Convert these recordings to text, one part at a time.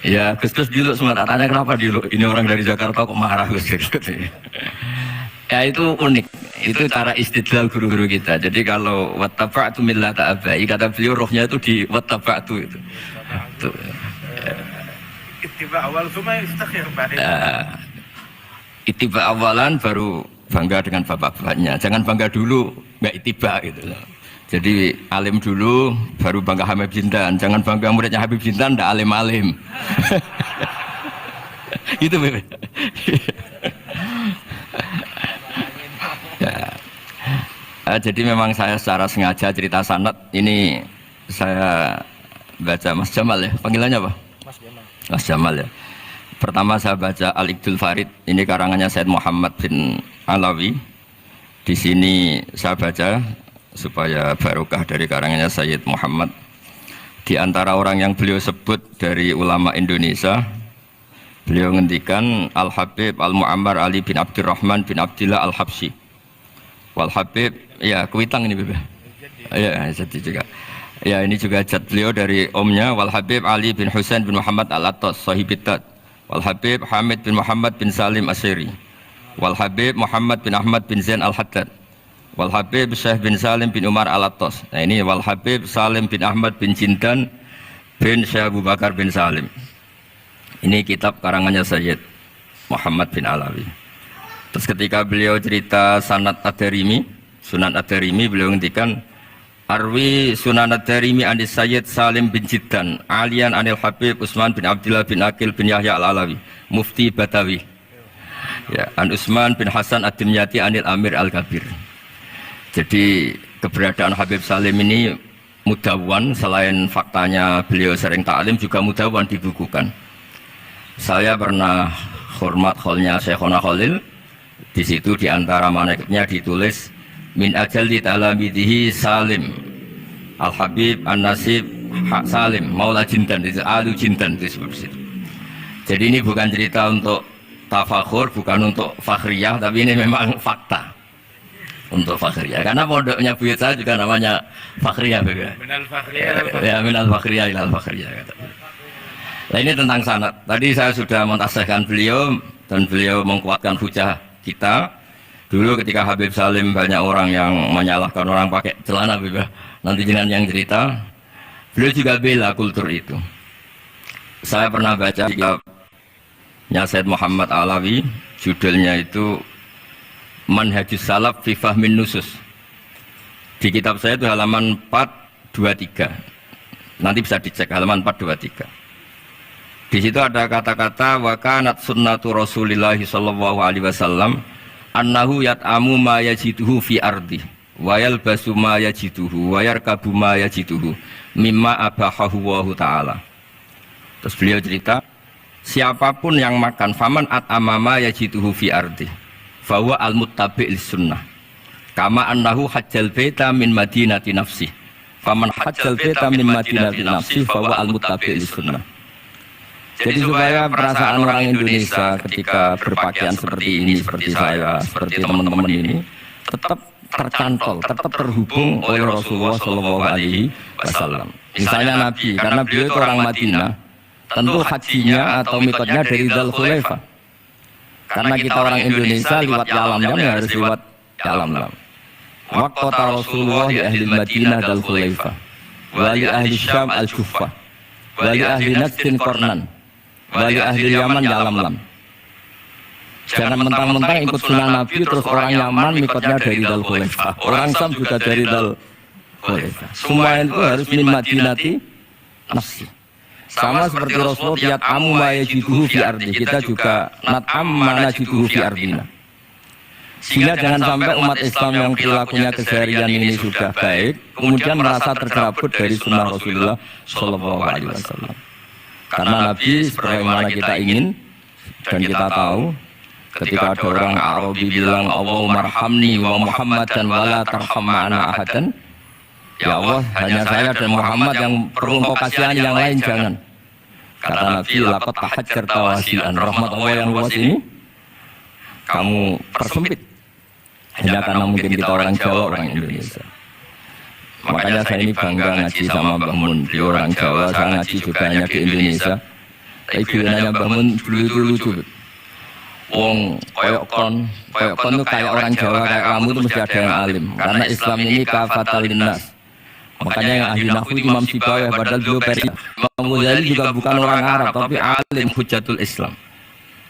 Ya, Gus dulu sempat tanya kenapa dulu ini orang dari Jakarta kok marah Gus. Ya itu unik. Itu cara istidlal guru-guru kita. Jadi kalau wattaba'tu millata abai, kata beliau rohnya itu di wattaba'tu itu. Ittiba awal thumma istakhir ba'da. Ittiba awalan baru bangga dengan bapak-bapaknya. Jangan bangga dulu nggak ittiba gitu loh. Jadi alim dulu baru bangga Habib Jintan. Jangan bangga muridnya Habib Jintan ndak alim-alim. Itu Beb. Ya. Jadi memang saya secara sengaja cerita sanad ini saya baca Mas Jamal ya. Panggilannya apa? Mas Jamal. Mas Jamal ya. Pertama saya baca Al-Iqdul Farid, ini karangannya Said Muhammad bin Alawi. Di sini saya baca supaya barokah dari karangannya Sayyid Muhammad. Di antara orang yang beliau sebut dari ulama Indonesia, beliau ngendikan Al-Habib Al-Mu'ammar Ali bin Abdurrahman bin Abdillah Al-Habsyi. Wal-Habib, ya Kuitang ini Bebe. Ya, jadi juga. Ya, ini juga jad beliau dari omnya Wal-Habib Ali bin Husain bin Muhammad Al-Attas Sahibitat. Wal-Habib Hamid bin Muhammad bin Salim Asyiri. Wal-Habib Muhammad bin Ahmad bin Zain Al-Haddad. Wal-Habib Syekh bin Salim bin Umar Al-Attas. Nah ini Wal-Habib Salim bin Ahmad bin Jindan bin Syekh Abu Bakar bin Salim. Ini kitab karangannya Sayyid Muhammad bin Alawi. Terus ketika beliau cerita Sanad Ad-Darimi, Sunan Ad-Darimi, beliau ngendikan Arwi Sunan Ad-Darimi anis Sayyid Salim bin Jiddan Alian anil Habib Utsman bin Abdillah bin Akil bin Yahya Al-Alawi Mufti Batawi. Ya, an Utsman bin Hasan Ad-Dimyati anil Amir Al-Kabir. Jadi keberadaan Habib Salim ini mudawwan, selain faktanya beliau sering ta'lim juga mudawwan dibukukan. Saya pernah hormat kholnya Syekhona Khalil. Di situ di antara manaqibnya ditulis min ajalli talamidihi Salim Al-Habib An-Nasib Salim Maula Jintan, itu Alu Jintan disebut situ. Jadi ini bukan cerita untuk tafakhur, bukan untuk fakhriyah, tapi ini memang fakta. Untuk fakhriyah, karena pondoknya buyut saya juga namanya fakhriyah juga. Minal fakhriyah. Ya, minal fakhriyah ilal fakhriyah. Nah ini tentang sanad. Tadi saya sudah mentasihkan beliau dan beliau menguatkan hujah kita. Dulu ketika Habib Salim banyak orang yang menyalahkan orang pakai celana Habib. Nanti jenengan yang cerita. Beliau juga bela kultur itu. Saya pernah baca kitabnya Said Muhammad Alawi, judulnya itu Manhajus Salaf fi Fahmin Nusus. Di kitab saya itu halaman 423. Nanti bisa dicek halaman 423. Di situ ada kata-kata wa kanat sunnatu Rasulillah sallallahu alaihi wasallam annahu yat'amu ma yajiduhu fi ardi wa yalbasu ma yajiduhu wa yarkabu ma yajiduhu mimma abahahu wa ta'ala. Terus beliau cerita, siapapun yang makan faman at'ama ma yajiduhu fi ardi fahuwa al-muttabi' lis-sunnah kama annahu hajjal baita min madinati nafsi faman hajjal baita min madinati nafsi fahuwa al-muttabi' lis-sunnah. Jadi supaya perasaan orang Indonesia ketika berpakaian seperti ini, seperti saya, seperti teman-teman ini tetap tercantol, tetap terhubung oleh Rasulullah Shallallahu Alaihi Wasallam. Misalnya Nabi, karena beliau itu orang Madinah, tentu hajinya atau mikotnya dari Dzul Khulaifah. Karena kita orang Indonesia lewat Yalamlam ya harus lewat Yalamlam. Waqta Rasulullah di ahli Madinah Dzul Khulaifah, wali ahli Syam al-Juffah, wali ahli Najdin Qornan, wali ahli Yaman Yalamlam. Jangan mentang-mentang ikut sunnah Nabi terus orang Yaman mikotnya dari Dzul Khulaifah, orang Syam juga dari Dzul Khulaifah. Semua itu harus min madinati nafsi. Sama seperti Rasulullah yat'amu ma yajiduhu fi ardi, kita juga nat'am ma najiduhu fi ardina. Sehingga jangan sampai umat Islam yang perilakunya keseharian ini sudah baik kemudian merasa tercerabut dari sunnah Rasulullah Shallallahu Alaihi Wasallam. Karena Nabi sebagaimana kita ingin dan kita tahu, ketika ada orang Arabi bilang Allahumma arhamni wa Muhammadan wa la tarham ma'ana ahadan, ya Allah hanya saya dan Muhammad yang perlu engkau kasihani, yang lain jangan. Kata Nabi, laqad tahajjarta wasi'an, rahmat Allah yang luas ini kamu persempit hanya karena mungkin kita orang Jawa, orang Indonesia. Makanya saya ini bangga ngaji sama Mbah Mun, di orang Jawa, saya ngaji juga hanya di Indonesia. Kayak gimana Mbah Mun dulu itu lucu. Wong koyok kon tuh kayak orang Jawa kayak kamu tuh mesti ada yang alim. Karena Islam ini kafatal linnas. Makanya yang ahli nahwu Imam Sibawayh padahal beliau Persia. Imam Ghazali juga bukan orang Arab tapi alim hujatul Islam.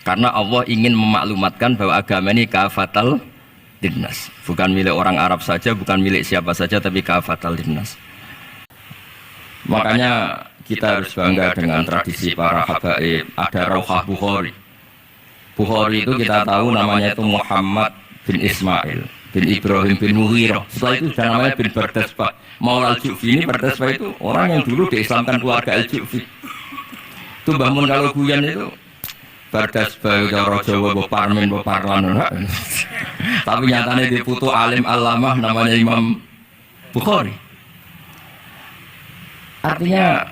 Karena Allah ingin memaklumatkan bahwa agama ini kafatal linnas. Bukan milik orang Arab saja, bukan milik siapa saja tapi kafatal linnas. Makanya kita harus bangga dengan tradisi para habaib. Ada Rauhah Bukhari. Bukhari itu kita tahu namanya itu Muhammad bin Ismail bin Ibrahim bin Mughirah. Setelah itu sudah namanya bin Bardasbah. Maula Al-Ju'fi ini Bardasbah itu orang yang dulu diislamkan keluarga Al-Ju'fi. Itu Mbah Mun kalau guyon itu Bardasbah cara Jawa Mbah Parmin Mbah Parlan. Tapi nyatanya dia putu alim alamah namanya Imam Bukhari. Artinya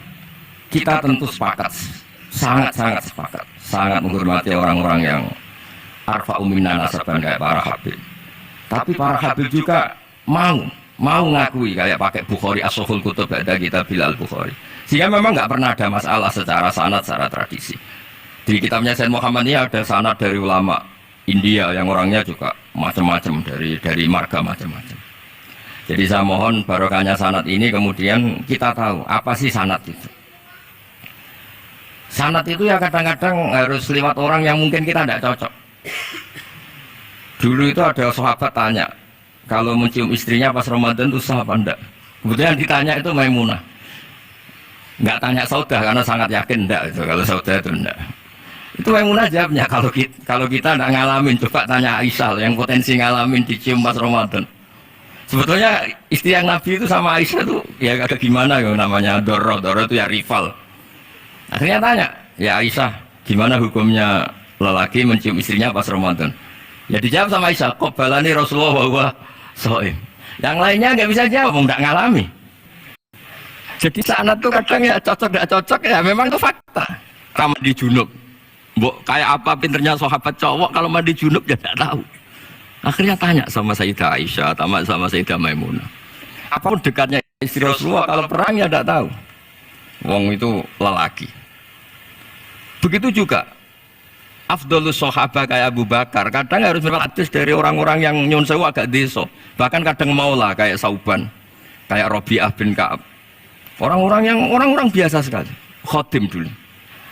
kita tentu sepakat, sangat sepakat, sangat menghormati orang-orang yang arfa'u minna nasaban kayak para habib. Tapi para habib juga mau ngakui kayak pakai Bukhari as-Suhul Kutub ada kita Bilal Bukhari. Sehingga memang nggak pernah ada masalah secara sanad, secara tradisi. Di kitabnya Sayyid Muhammad ini ada sanad dari ulama India yang orangnya juga macam-macam dari marga macam-macam. Jadi saya mohon barokahnya sanad ini kemudian kita tahu apa sih sanad itu. Sanad itu ya kadang-kadang harus lewat orang yang mungkin kita tidak cocok. Dulu itu ada sahabat tanya, kalau mencium istrinya pas Ramadan itu sah apa enggak? Kemudian ditanya itu Maimunah. Enggak tanya Saudah karena sangat yakin enggak itu kalau Saudah itu enggak. Itu Maimunah jawabnya kalau kita enggak ngalamin, coba tanya Aisyah yang potensi ngalamin dicium pas Ramadan. Sebetulnya istri yang Nabi itu sama Aisyah itu ya agak gimana ya namanya Doro itu ya rival. Akhirnya tanya, ya Aisyah, gimana hukumnya lelaki mencium istrinya pas Ramadan? Ya dijawab sama Aisyah, qabalani Rasulullah bahwa shaim. Yang lainnya nggak bisa jawab, nggak ngalami. Jadi sanad tuh kadang ya cocok nggak cocok ya memang itu fakta. Kamu mandi junub, kayak apa pinternya sahabat cowok kalau mandi junub ya nggak tahu. Akhirnya tanya sama Sayyidah Aisyah, sama Sayyidah Maimunah. Apapun dekatnya istri Rasulullah kalau perang ya nggak tahu. Wong itu lelaki. Begitu juga afdhalus sahabah kayak Abu Bakar kadang harus berhadis dari orang-orang yang nyun sewu agak deso, bahkan kadang maula kayak Sauban, kayak Rabi'ah bin Ka'ab, orang-orang biasa sekali, khodim dulu.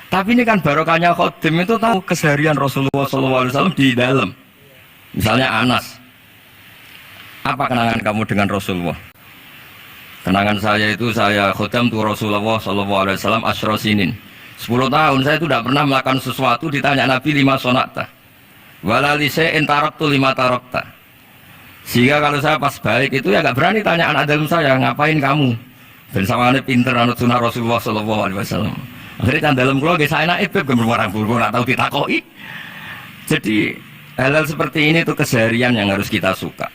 Tapi ini kan barokahnya khodim itu tahu keseharian Rasulullah SAW di dalam. Misalnya Anas, apa kenangan kamu dengan Rasulullah? Kenangan saya itu saya khodim tuh Rasulullah SAW asyra sinin. 10 tahun saya itu tidak pernah melakukan sesuatu ditanya Nabi 5 sonata walali se'in taraktu 5 tarakta. Sehingga kalau saya pas balik itu ya gak berani tanya anak dalam saya ngapain kamu dan sama ini pinter anut sunnah Rasulullah SAW. Akhirnya dalam keluarga saya naik orang buruk gak tahu ditakoi. Jadi hal-hal seperti ini tuh keseharian yang harus kita suka.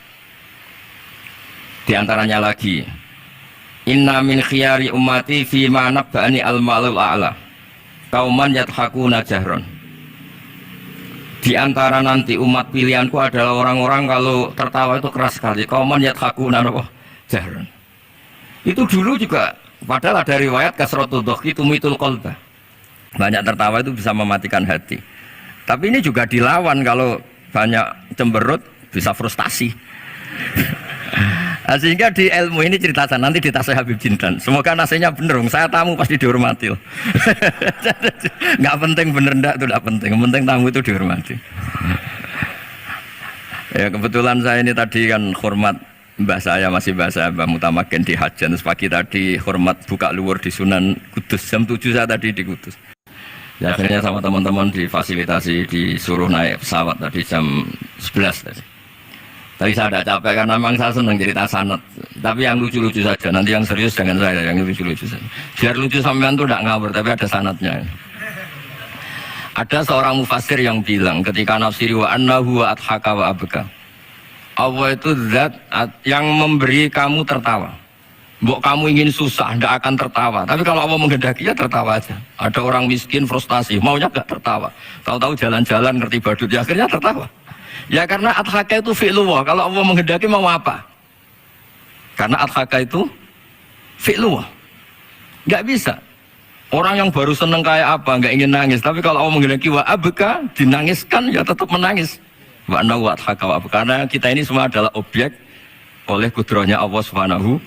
Di antaranya lagi inna min khiyari ummati fima nabba'ani al-malul a'la kauman yathakuna jahron. Di antara nanti umat pilihanku adalah orang-orang kalau tertawa itu keras sekali. Kauman yathakuna jahron. Itu dulu juga padahal ada riwayat kasratul dhahki tumitul qalba. Banyak tertawa itu bisa mematikan hati. Tapi ini juga dilawan kalau banyak cemberut bisa frustasi. Nah, sehingga di ilmu ini ceritakan nanti di tasnya Habib Jintan. Semoga nasinya bener, saya tamu pasti dihormati. Nggak penting bener ndak itu nggak penting. Yang penting tamu itu dihormati. Ya kebetulan saya ini tadi kan hormat mbah saya masih bahasa Mbah Mutamakin di Hajan. Terus pagi tadi hormat buka luar di Sunan Kudus jam 7 saya tadi di Kudus. Ya, akhirnya sama teman-teman difasilitasi disuruh naik pesawat tadi jam 11 tadi. Tadi saya tidak capek karena memang saya senang cerita sanad. Tapi yang lucu-lucu saja. Nanti yang serius jangan saya, yang lucu-lucu saja. Biar lucu sampean tuh tidak ngawur, tapi ada sanadnya. Ada seorang mufassir yang bilang ketika nafsiri wa annahu wa adhaka wa abka. Allah itu zat yang memberi kamu tertawa. Mbok kamu ingin susah, tidak akan tertawa. Tapi kalau Allah menghendaki ya tertawa aja. Ada orang miskin frustasi, maunya nggak tertawa. Tahu-tahu jalan-jalan ngerti badut, ya akhirnya tertawa. Ya karena adhaka itu fi'lullah. Kalau Allah menghendaki mau apa? Karena adhaka itu fi'lullah. Nggak bisa. Orang yang baru seneng kayak apa, nggak ingin nangis. Tapi kalau Allah menghendaki wa abka, dinangiskan ya tetap menangis. Wa nawat haka karena kita ini semua adalah objek oleh kudrahnya Allah Subhanahu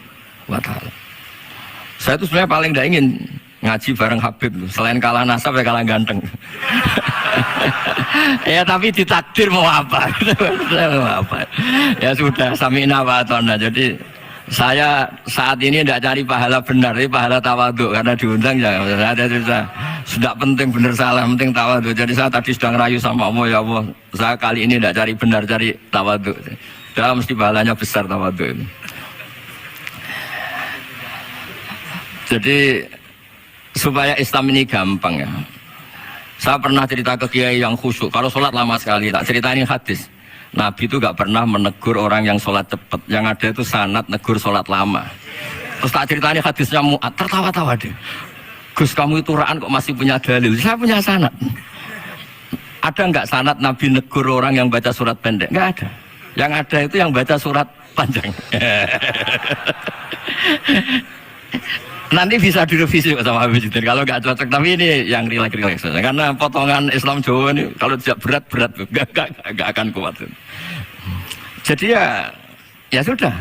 wa taala. Saya tuh sebenarnya paling tidak ingin ngaji bareng Habib, selain kalah nasab ya kalah ganteng. Ya tapi ditakdir mau apa? Mau apa? Ya sudah sami'na wa ata'na. Jadi saya saat ini tidak cari pahala benar, ini pahala tawadhu karena diundang ya. Saya sudah penting benar salah, penting tawadhu. Jadi saya tadi sedang rayu sama Allah, ya Allah, saya kali ini tidak cari benar, cari tawadhu. Sudah mesti pahalanya besar tawadhu ini. Jadi supaya Islam ini gampang ya. Saya pernah cerita ke kiai yang khusyuk. Kalau sholat lama sekali, tak ceritain hadis. Nabi itu gak pernah menegur orang yang sholat cepat. Yang ada itu sanad negur sholat lama. Terus tak ceritanya hadisnya Mu'ad, tertawa-tawa deh. Gus kamu itu raan kok masih punya dalil. Saya punya sanad. Ada nggak sanad Nabi negur orang yang baca surat pendek? Nggak ada. Yang ada itu yang baca surat panjang. Nanti bisa direvisi sama Habib Jitin kalau nggak cocok, tapi ini yang rileks karena potongan Islam Jawa ini kalau tidak berat nggak akan kuat. Jadi ya sudah,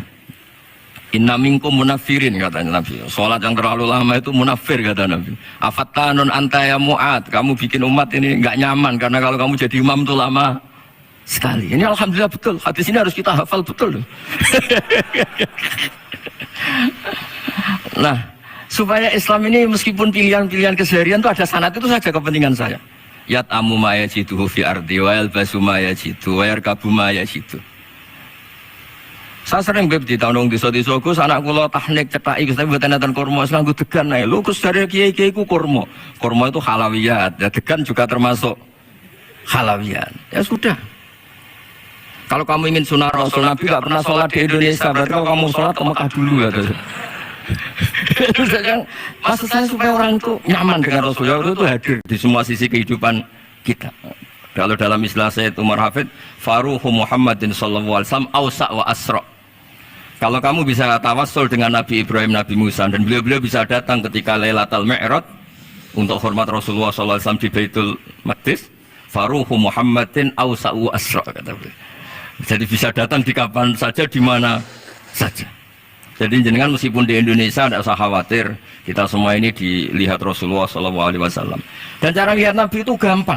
inna minkum munafirin katanya Nabi, sholat yang terlalu lama itu munafir kata Nabi. Afattanun anta ya Mu'ad, kamu bikin umat ini nggak nyaman karena kalau kamu jadi imam tuh lama sekali. Ini alhamdulillah betul, hadis ini harus kita hafal betul. Nah, supaya Islam ini meskipun pilihan-pilihan keseharian itu ada sanad, itu saja kepentingan saya. Yat amu ma yajiduhu fi ardi wa yalbasu ma yajidu wa yarkabu ma yajidu. Saya sering beb di tahun desa-desa Gus, anak kula tahnik cethaki Gus tapi mboten enten kurma, nganggo degan ae. Lho Gus dari kiai-kiai ku kurma. Kurma itu halawiyat, ya degan juga termasuk halawiyat. Ya sudah. Kalau kamu ingin sunnah Rasul, Nabi gak pernah sholat di Indonesia, berarti kalau kamu sholat ke Mekah dulu ya. Maksud saya supaya orang itu nyaman dengan Rasulullah itu hadir di semua sisi kehidupan kita. Kalau dalam istilah Sayyid Umar Hafid, Faruhu Muhammadin sallallahu alaihi wasallam awsa' wa asra'. Kalau kamu bisa tawassul dengan Nabi Ibrahim, Nabi Musa, dan beliau-beliau bisa datang ketika Lailatul Mi'raj untuk hormat Rasulullah sallallahu alaihi wasallam di Baitul Maqdis, Faruhu Muhammadin awsa' wa asra' kata beliau. Jadi bisa datang di kapan saja, di mana saja. Jadi jenengan meskipun di Indonesia tidak usah khawatir, kita semua ini dilihat Rasulullah SAW. Dan cara lihat Nabi itu gampang,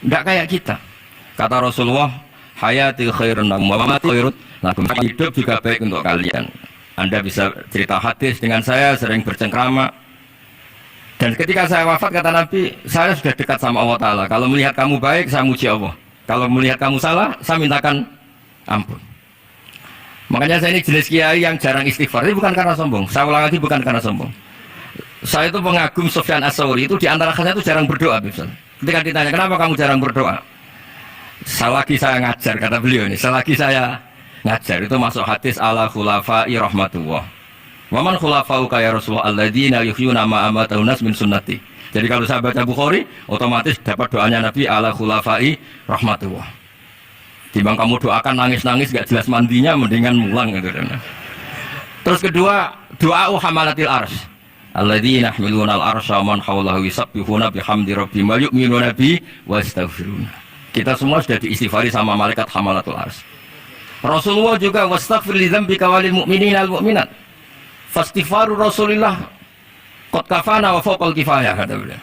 tidak kayak kita. Kata Rasulullah, hayati khairun lakum wa mamati khairun lakum. Hidup juga baik untuk kalian. Anda bisa cerita hadis dengan saya, sering bercengkrama. Dan ketika saya wafat kata Nabi, saya sudah dekat sama Allah Ta'ala. Kalau melihat kamu baik, saya muji Allah. Kalau melihat kamu salah, saya mintakan ampun. Makanya saya ini jenis kiai yang jarang istighfar. Ini bukan karena sombong. Saya ulang lagi, bukan karena sombong. Saya itu pengagum Sufyan As-Tsauri. Itu di antara khasnya itu jarang berdoa. Misalnya. Ketika ditanya, kenapa kamu jarang berdoa? Selagi saya ngajar, kata beliau ini. Selagi saya ngajar, itu masuk hadis ala khulafa'i rahmatullah. Waman khulafa'u kaya Rasulullah alladzina yuhyuna ma'amatahu nas min sunnati. Jadi kalau saya baca Bukhari, otomatis dapat doanya Nabi ala khulafa'i rahmatullah. Timbang kamu doakan nangis-nangis gak jelas mandinya, mendingan mulang gitu. Terus kedua, doa hamalatil arsy alladzina yahmiluna al-arsya man hawlahu yusabbihuna bihamdi rabbihim wa yu'minuna bihi wa yastaghfiruna. Kita semua sudah diistighfari sama malaikat hamalatul arsy. Rasulullah juga wastaghfir li dzambika walil mu'minina wal mu'minat. Fastighfaru Rasulillah qad kafana wa fawqal kifayah kata beliau.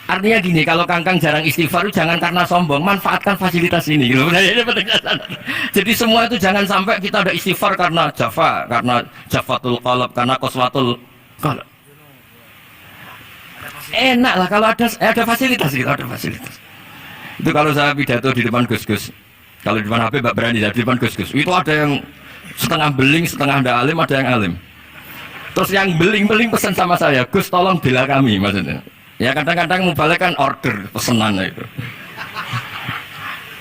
Artinya gini, kalau kangkang jarang istighfar jangan karena sombong, manfaatkan fasilitas ini. Jadi semua itu jangan sampai kita ada istighfar karena jafatul qalb, karena qaswatul qalb. Enak lah kalau ada fasilitas gitu, ada fasilitas. Itu kalau saya pidato di depan Gus-Gus. Kalau di depan HP Mbak berani, di depan Gus-Gus. Itu ada yang setengah beling, setengah ada alim, ada yang alim. Terus yang beling-beling pesan sama saya, Gus tolong bela kami maksudnya. Ya kadang-kadang mubalaghah kan order pesanan itu.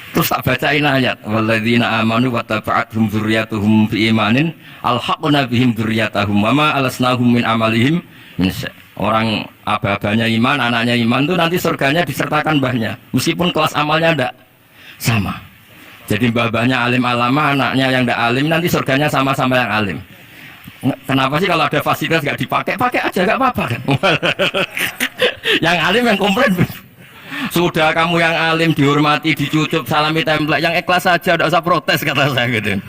Terus tak bacain ayat walladzina amanu wa taba'athum dzurriyyatuhum biimanin alhaqna bihim dzurriyyatahum wa ma alasnahum min amalihim min syai'. Orang aba-abanya iman, anaknya iman itu nanti surganya disertakan mbahnya meskipun kelas amalnya tidak sama. Jadi mbah-mbahnya alim alama, anaknya yang tidak alim nanti surganya sama-sama yang alim. Kenapa sih kalau ada fasilitas nggak dipakai? Pakai aja nggak apa-apa kan? Yang alim yang komplain. Sudah kamu yang alim dihormati, dicucup, salami template, yang ikhlas saja, tidak usah protes kata saya gitu.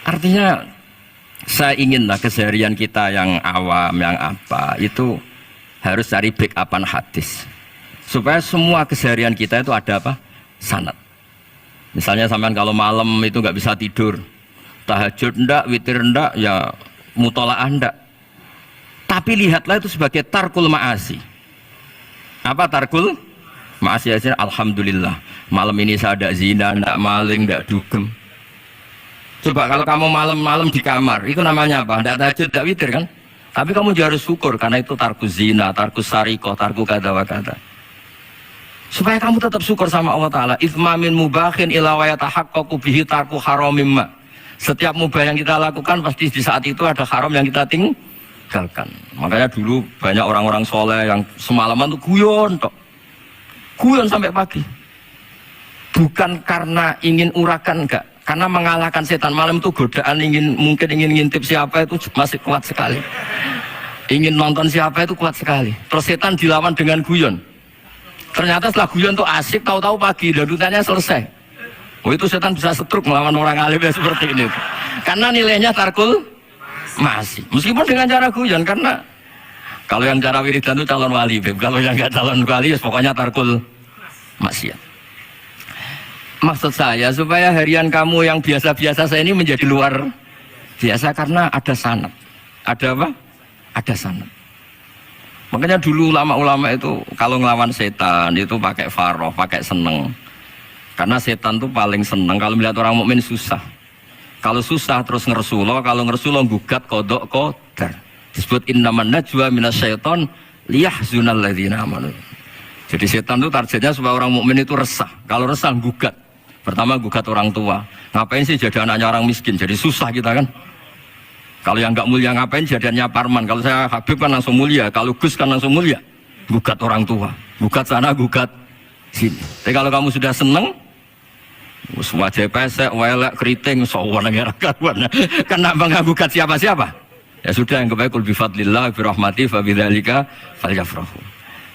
Artinya saya inginlah keseharian kita yang awam, yang apa itu harus cari backupan hadis supaya semua keseharian kita itu ada apa? Sanad. Misalnya sampean kalau malam itu nggak bisa tidur, tahajud ndak, witir ndak, ya mutolaah ndak. Tapi lihatlah itu sebagai tarkul ma'asi. Apa tarkul ma'asi? Alhamdulillah malam ini saya tidak zina, tidak maling, tidak dugem. Coba kalau kamu malam-malam di kamar, itu namanya apa? Tidak tahajud, tidak witir kan? Tapi kamu harus syukur karena itu tarku zina, tarku sarikoh, tarku kata wa kata. Supaya kamu tetap syukur sama Allah Ta'ala. Ithmamin mubakhin ila wa yatahaqqaqu bihi tarku haramimma. Setiap mubah yang kita lakukan pasti di saat itu ada haram yang kita tinggalkan. Makanya dulu banyak orang-orang soleh yang semalaman tuh guyon sampai pagi. Bukan karena ingin urakan, enggak, karena mengalahkan setan. Malam itu godaan mungkin ingin ngintip siapa itu masih kuat sekali. Ingin nonton siapa itu kuat sekali. Terus setan dilawan dengan guyon. Ternyata setelah guyon tuh asik, tahu-tahu pagi dadutannya selesai. Oh itu setan bisa setruk melawan orang alim yang seperti ini. Karena nilainya tarkul masih. Meskipun dengan cara guyon, karena kalau yang cara wiridan itu calon wali, kalau yang nggak calon wali, pokoknya tarkul maksiat. Maksud saya supaya harian kamu yang biasa-biasa saya ini menjadi luar biasa karena ada sanad. Ada apa? Ada sanad. Makanya dulu ulama-ulama itu kalau ngelawan setan itu pakai faroh, pakai seneng. Karena setan itu paling seneng kalau melihat orang mukmin susah. Kalau susah terus ngersulo, kalau ngersulo gugat kodok kodar. Disebut innaman najwa minasyaiton liyahzunal ladzina amanu. Jadi setan itu targetnya supaya orang mukmin itu resah. Kalau resah gugat. Pertama gugat orang tua. Ngapain sih jadi anaknya orang miskin? Jadi susah kita kan. Kalau yang nggak mulia ngapain jadiannya Parman? Kalau saya Habib kan langsung mulia, kalau Gus kan langsung mulia. Gugat orang tua, gugat sana, gugat sini. Tapi kalau kamu sudah seneng, wajah pesek, welek, keriting, sawan nggak karuan. Kena bangga gugat siapa-siapa? Ya sudah yang kebaik kul bifadlillah birahmati fabidzalika falyafrahu.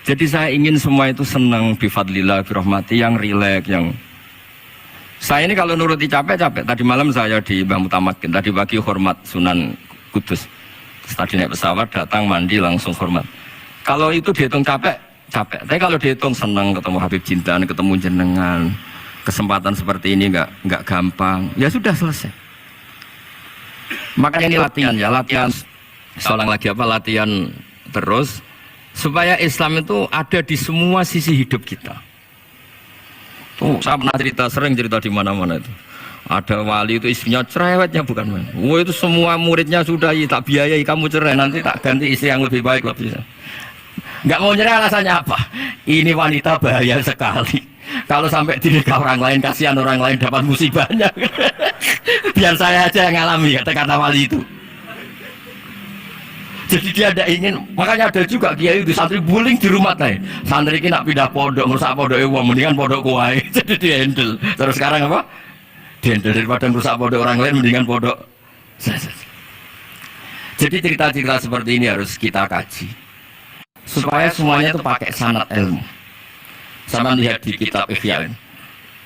Jadi saya ingin semua itu senang bifadlillah birahmati yang rileks, yang saya ini kalau nuruti capek-capek. Tadi malam saya di Mbah Mutamakin, tadi pagi hormat Sunan Kudus. Tadi naik pesawat, datang mandi langsung hormat. Kalau itu dihitung capek, capek. Tapi kalau dihitung senang ketemu Habib Jintan, ketemu jenengan, kesempatan seperti ini nggak gampang. Ya sudah selesai. Makanya ini latihan ya, latihan. Seorang lagi apa? Latihan terus supaya Islam itu ada di semua sisi hidup kita. Saya pernah sering cerita di mana-mana itu. Ada wali itu istrinya cerewetnya bukan main. Itu semua muridnya sudah tak biayai kamu cerai, nanti tak ganti istri yang lebih baik lebih. Nggak mau cerai alasannya apa? Ini wanita bahaya sekali. Kalau sampai dinikah orang lain, kasihan orang lain dapat musibahnya. Biar saya aja yang ngalami, kata wali itu. Jadi dia ada ingin, makanya ada juga kiai itu santri bullying di rumah teh. Santri ini nak pindah pondok, merusak pondok uang, mendingan pondok kuai. Jadi dia handle. Terus sekarang apa? Dia handle daripada merusak pondok orang lain, mendingan pondok. Jadi cerita-cerita seperti ini harus kita kaji, supaya semuanya itu pakai sanad ilmu. Sama lihat di kitab Ihya.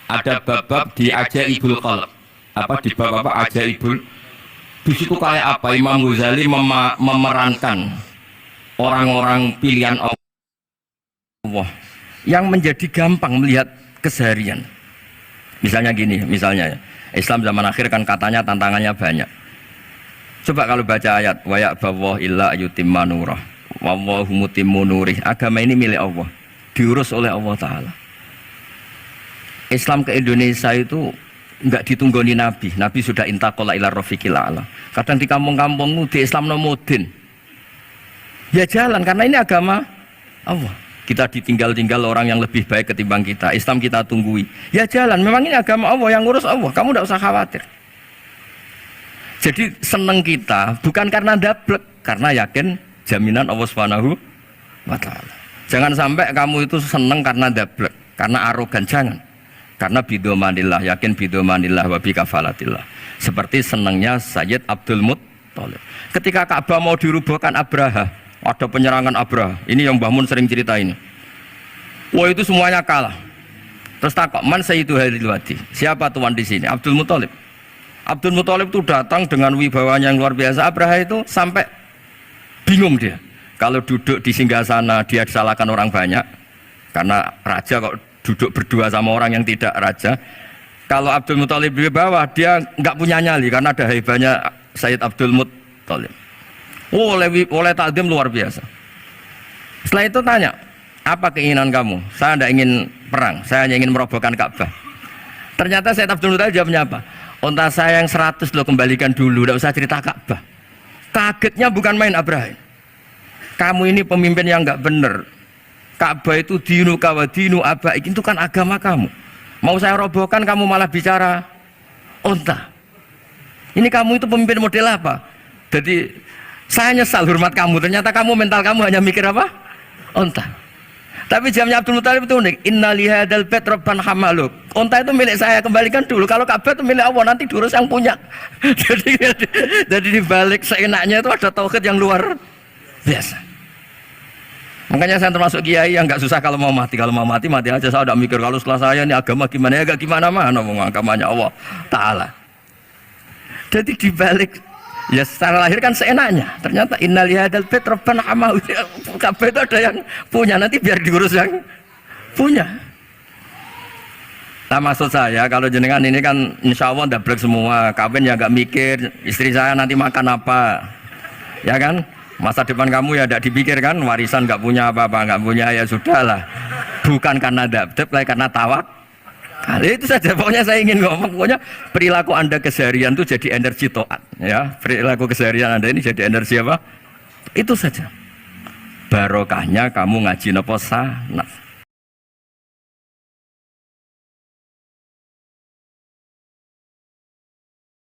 Ada bab-bab di Ajaibul Qalb. Apa di bab apa Ajaibul? Di situ kayak apa Imam Ghazali memerankan orang-orang pilihan Allah yang menjadi gampang melihat keseharian. Misalnya gini, misalnya Islam zaman akhir kan katanya tantangannya banyak. Coba kalau baca ayat wa ya'bawah illa yutimma nurah wallahu mutimmu nurih. Agama ini milik Allah, diurus oleh Allah Ta'ala. Islam ke Indonesia itu enggak ditunggoni Nabi. Nabi sudah intaqala ila rafiqil a'la. Kadang di kampung-kampung di Islam nomodin. Ya jalan karena ini agama Allah. Kita ditinggal-tinggal orang yang lebih baik ketimbang kita. Islam kita tunggui. Ya jalan, memang ini agama Allah yang ngurus Allah. Kamu enggak usah khawatir. Jadi seneng kita bukan karena dablek, karena yakin jaminan Allah Subhanahu wa taala. Jangan sampai kamu itu seneng karena dablek, karena arogan, jangan. Karena bidomanillah, yakin bidomanillah wa bikafalatillah. Seperti senangnya Sayyid Abdul Thalib. Ketika Ka'bah mau dirubuhkan Abraha, ada penyerangan Abraha. Ini yang Mbah Mun sering cerita ini. Wah itu semuanya kalah. Terus takok, man sayyidu hadhil wadi? Siapa tuan di sini? Abdul Muthalib. Abdul Muthalib itu datang dengan wibawanya yang luar biasa. Abraha itu sampai bingung dia. Kalau duduk di singgasana dia disalahkan orang banyak. Karena raja kok duduk berdua sama orang yang tidak raja. Kalau Abdul Muthalib di bawah, dia nggak punya nyali karena ada hebatnya Sayyid Abdul Muthalib. Oh, oleh takdim luar biasa. Setelah itu tanya, apa keinginan kamu? Saya tidak ingin perang, saya hanya ingin merobohkan Ka'bah. Ternyata Sayyid Abdul Muthalib jawabnya apa? Unta saya yang 100 lo kembalikan dulu, tidak usah cerita Ka'bah. Kagetnya bukan main Abraha. Kamu ini pemimpin yang nggak benar. Ka'bah itu dinu kawa dinu abaik, itu kan agama kamu. Mau saya robohkan kamu malah bicara unta. Ini kamu itu pemimpin model apa? Jadi saya nyesal hormat kamu. Ternyata kamu mental kamu hanya mikir apa? Unta. Tapi jamnya Abdul Muthalib itu unik. Inna lihadal bait rabban hamaluk. Unta itu milik saya, kembalikan dulu. Kalau Ka'bah itu milik Allah, nanti diurus yang punya. jadi dibalik seenaknya itu ada tauhid yang luar biasa. Makanya saya termasuk kiai yang nggak susah kalau mau mati. Kalau mau mati, mati aja. Saya udah mikir kalau setelah saya ini agama gimana ya, gak gimana-mana. Agamanya Allah Ta'ala. Jadi dibalik, ya secara lahir kan seenaknya. Ternyata innal hadal bait rabban hamahu. Kabeh itu ada yang punya, nanti biar diurus yang punya. Nah maksud saya kalau jenengan ini kan insya Allah dablek semua. Kawin ya gak mikir istri saya nanti makan apa, ya kan? Masa depan kamu ya tidak dipikirkan, warisan nggak punya apa-apa, nggak punya ya sudahlah. Bukan karena dabdeb, karena tawak. Nah, itu saja pokoknya saya ingin ngomong, pokoknya perilaku Anda keseharian itu jadi energi to'at, ya. Perilaku keseharian Anda ini jadi energi apa? Itu saja. Barokahnya kamu ngaji napa sanad.